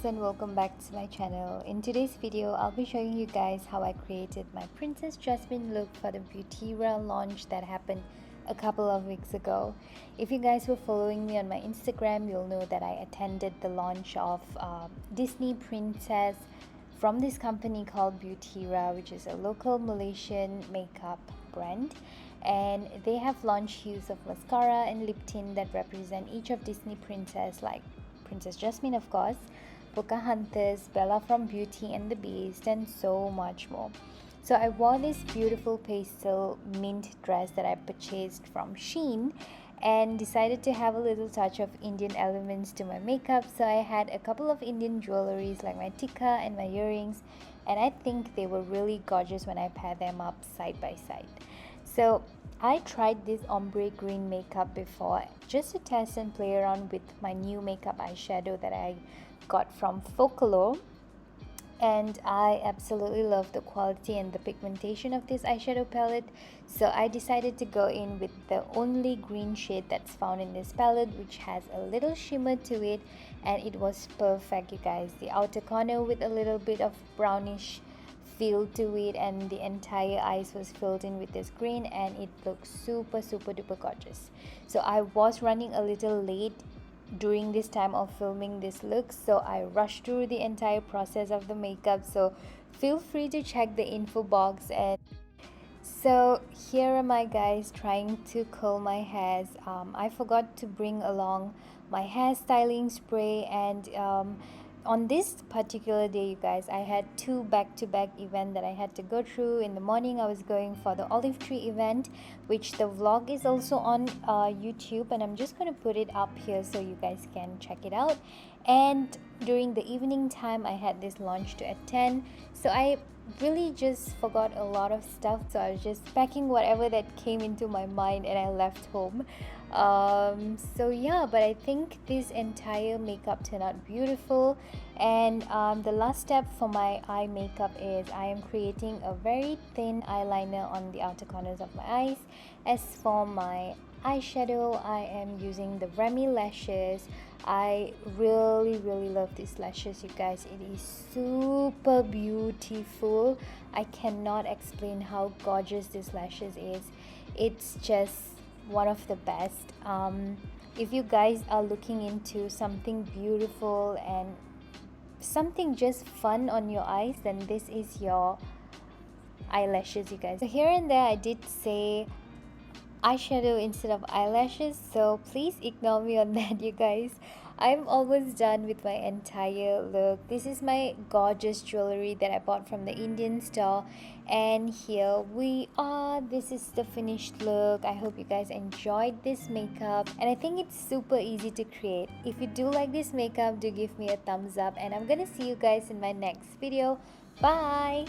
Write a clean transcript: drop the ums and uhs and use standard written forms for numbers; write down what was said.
and welcome back to my channel. In today's video, I'll be showing you guys how I created my Princess Jasmine look for the BeauTyra launch that happened a couple of weeks ago. If you guys were following me on my Instagram, you'll know that I attended the launch of Disney Princess from this company called BeauTyra, which is a local Malaysian makeup brand. And they have launched hues of mascara and lip tint that represent each of Disney princess, like Princess Jasmine, of course, Pocahontas, Bella from Beauty and the Beast, and so much more. So I wore this beautiful pastel mint dress that I purchased from Shein and decided to have a little touch of Indian elements to my makeup. So I had a couple of Indian jewelries like my tikka and my earrings, and I think they were really gorgeous when I paired them up side by side. So I tried this ombre green makeup before just to test and play around with my new makeup eyeshadow that I got from Folklore, and I absolutely love the quality and the pigmentation of this eyeshadow palette. So I decided to go in with the only green shade that's found in this palette, which has a little shimmer to it, and it was perfect, you guys. The outer corner with a little bit of brownish feel to it, and the entire eyes was filled in with this green, and it looks super duper gorgeous. So I was running a little late during this time of filming this look, so I rushed through the entire process of the makeup. So feel free to check the info box. And so here am I, guys, trying to curl my hairs. I forgot to bring along my hair styling spray, and on this particular day, you guys, I had two back-to-back events that I had to go through. In the morning, I was going for the olive tree event, which the vlog is also on YouTube, and I'm just going to put it up here so you guys can check it out. And during the evening time, I had this launch to attend, so I really just forgot a lot of stuff. So I was just packing whatever that came into my mind, and I left home. So yeah, but I think this entire makeup turned out beautiful. And the last step for my eye makeup is I am creating a very thin eyeliner on the outer corners of my eyes. As for my eyeshadow, I am using the Remy lashes. I really love these lashes, you guys. It is super beautiful. I cannot explain how gorgeous this lashes is. It's just one of the best. If you guys are looking into something beautiful and something just fun on your eyes, then this is your eyelashes, you guys. So here and there I did say eyeshadow instead of eyelashes, so please ignore me on that, you guys. I'm almost done with my entire look. This is my gorgeous jewelry that I bought from the Indian store, and here we are. This is the finished look. I hope you guys enjoyed this makeup, and I think it's super easy to create. If you do like this makeup, do give me a thumbs up, and I'm gonna see you guys in my next video. Bye.